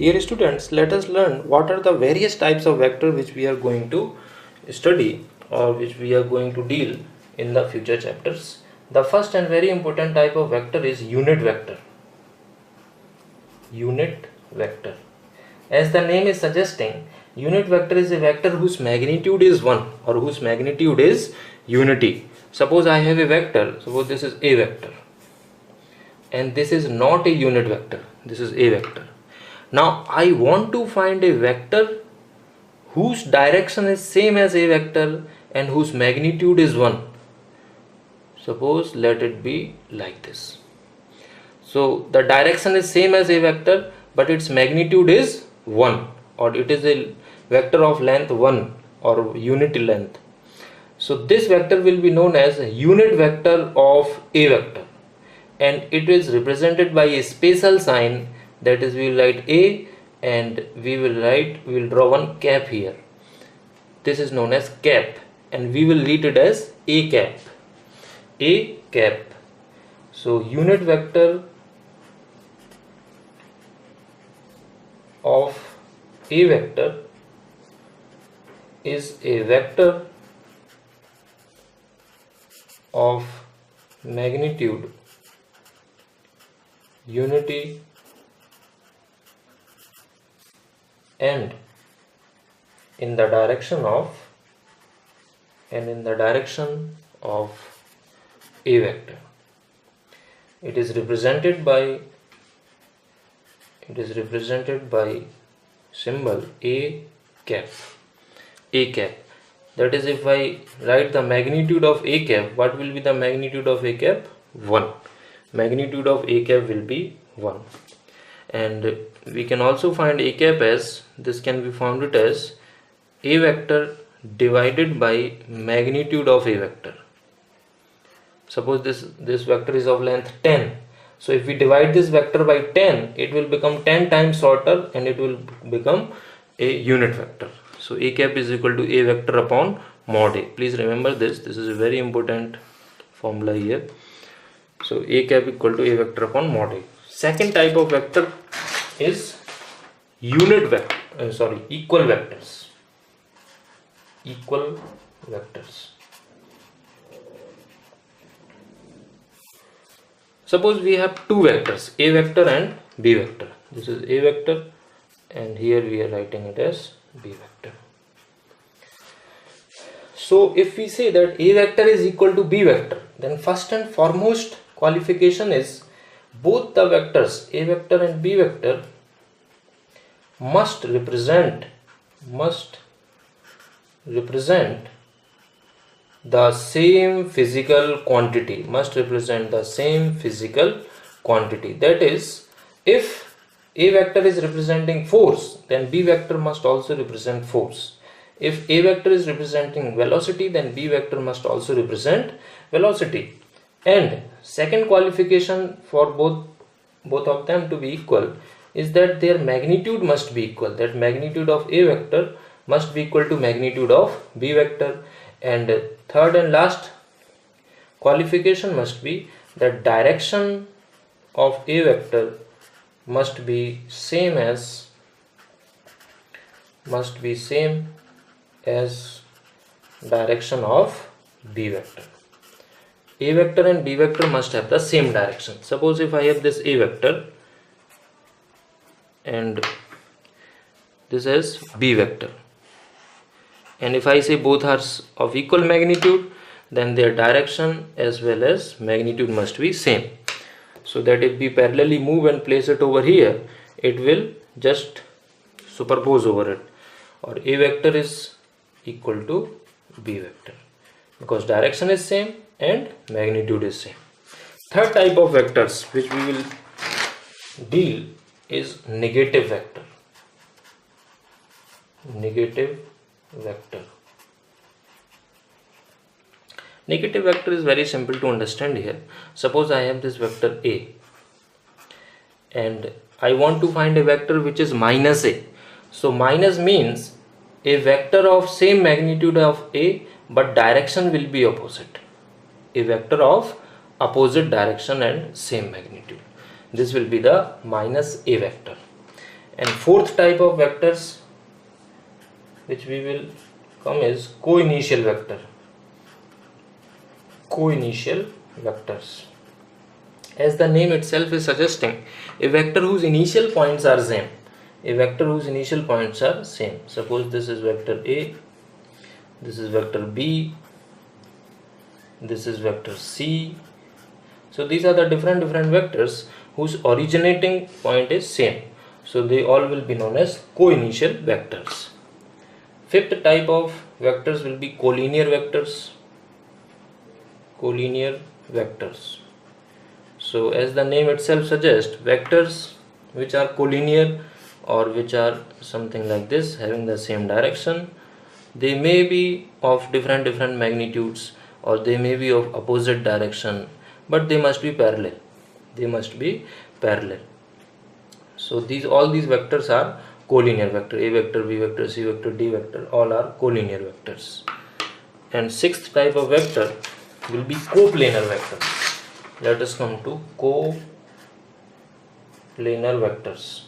Dear students, let us learn what are the various types of vector which we are going to study or which we are going to deal in the future chapters. The first and very important type of vector is unit vector. Unit vector. As the name is suggesting, unit vector is a vector whose magnitude is 1 or whose magnitude is unity. Suppose I have a vector, suppose this is a vector and this is not a unit vector, this is a vector. Now I want to find a vector whose direction is same as a vector and whose magnitude is 1. Suppose let it be like this. So the direction is same as a vector but its magnitude is 1, or it is a vector of length 1 or unit length. So this vector will be known as a unit vector of a vector, and it is represented by a special sign, that is we will write a and we will draw one cap here. This is known as cap and we will read it as a cap. A cap. So unit vector of a vector is a vector of magnitude unity and in the direction of a vector. It is represented by symbol a cap. A cap. That is, if I write the magnitude of a cap, what will be the magnitude of a cap? 1. Magnitude of a cap will be 1. And we can also find a cap as, this can be found as a vector divided by magnitude of a vector. Suppose this vector is of length 10. So if we divide this vector by 10, it will become 10 times shorter and it will become a unit vector. So a cap is equal to a vector upon mod a. Please remember this. This is a very important formula here. So a cap equal to a vector upon mod a. Second type of vector is equal vectors. Equal vectors. Suppose we have two vectors, a vector and b vector. This is a vector and here we are writing it as b vector. So if we say that a vector is equal to b vector, then first and foremost qualification is both the vectors a vector and b vector must represent the same physical quantity. That is, if a vector is representing force, then b vector must also represent force. If a vector is representing velocity, then b vector must also represent velocity. And second qualification for both of them to be equal is that their magnitude must be equal. That magnitude of a vector must be equal to magnitude of b vector. And third and last qualification must be that direction of a vector must be same as direction of b vector. A vector and b vector must have the same direction. Suppose if I have this a vector and this is b vector, and if I say both are of equal magnitude, then their direction as well as magnitude must be same. So that if we parallelly move and place it over here, it will just superpose over it, or a vector is equal to b vector because direction is same and magnitude is same. Third type of vectors which we will deal is negative vector. Negative vector. Negative vector is very simple to understand here. Suppose I have this vector a and I want to find a vector which is minus a. So minus means a vector of same magnitude of a but direction will be opposite. A vector of opposite direction and same magnitude. This will be the minus a vector. And fourth type of vectors which we will come is co-initial vector. Co-initial vectors. As the name itself is suggesting, a vector whose initial points are same. A vector whose initial points are same. Suppose this is vector A, this is vector B, this is vector C. So these are the different vectors whose originating point is same. So they all will be known as co-initial vectors. Fifth type of vectors will be collinear vectors. Collinear vectors. So as the name itself suggests, vectors which are collinear or which are something like this, having the same direction, they may be of different magnitudes, or they may be of opposite direction, but they must be parallel. They must be parallel. So all these vectors are collinear vector. A vector, B vector, C vector, D vector, all are collinear vectors. And sixth type of vector will be coplanar vector. Let us come to coplanar vectors.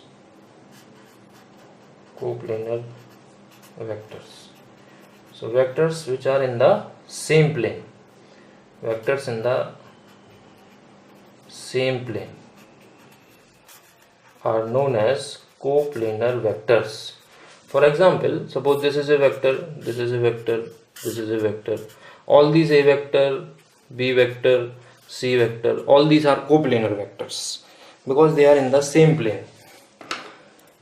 Coplanar vectors. So vectors which are in the same plane. Vectors in the same plane are known as coplanar vectors. For example, suppose this is a vector, this is a vector, this is a vector. All these A vector, B vector, C vector, all these are coplanar vectors because they are in the same plane.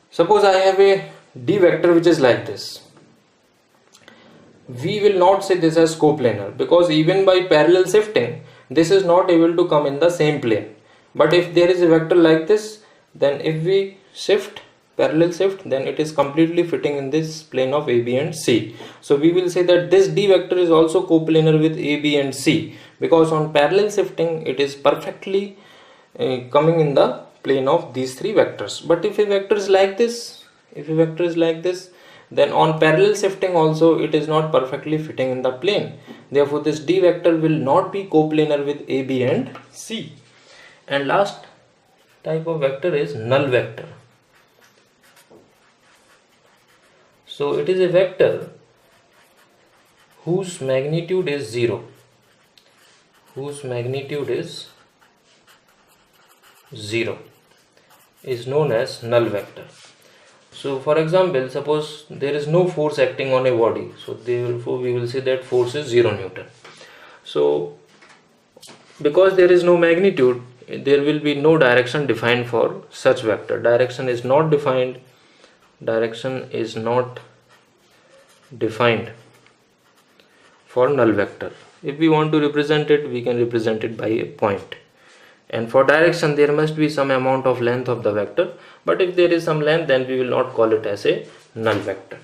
Suppose I have a D vector which is like this. We will not say this as coplanar because even by parallel shifting, this is not able to come in the same plane. But if there is a vector like this, then if we shift, parallel shift, then it is completely fitting in this plane of A, B and C. So we will say that this D vector is also coplanar with A, B and C because on parallel shifting it is perfectly coming in the plane of these three vectors. But if a vector is like this, then on parallel shifting also it is not perfectly fitting in the plane. Therefore this D vector will not be coplanar with A, B and C. And last type of vector is null vector. So it is a vector whose magnitude is 0. Whose magnitude is 0 is known as null vector. So for example, suppose there is no force acting on a body, so therefore we will say that force is 0 Newton. So because there is no magnitude, there will be no direction defined for such vector. Direction is not defined for null vector. If we want to represent it, we can represent it by a point. And for direction, there must be some amount of length of the vector. But if there is some length, then we will not call it as a null vector.